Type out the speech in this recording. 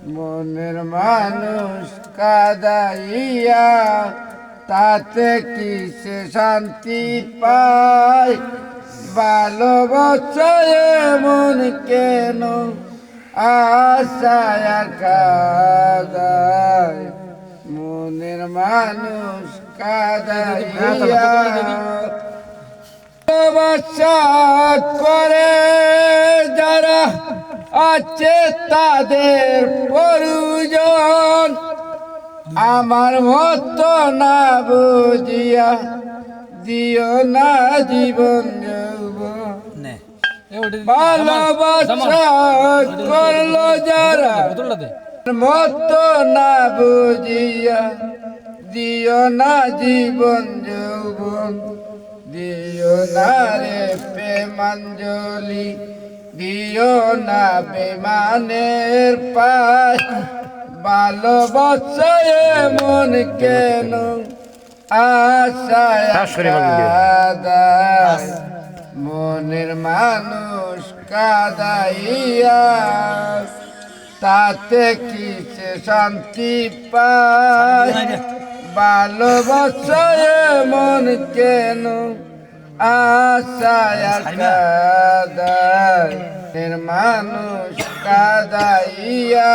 মনের মানুষ কাদাইয়া তাতে কি সে শান্তি পায়? ভালোবাসায় মন কেন আশায় কাদায়? মনের মানুষ কাদাইয়া ভালোবাসা করে যারা আছে তাদের প্রয়োজন, আমার মতো না বুঝিয়া দিও না জীবন যৌবন। ভালোবাসা করলো যারা মতো না বুঝিয়া দিও না জীবন যৌবন। দিও না রে প্রেমাঞ্জলি, দিও না বেমানের পায়। ভালোবাসায় মন কেন আশায় কাদায়? মনের মানুষ কাদাইয়া তাতে কি সে শান্তি পায়? ভালোবাসায় মন কেন আশায় কাদায়? মানুষ কাদাইয়া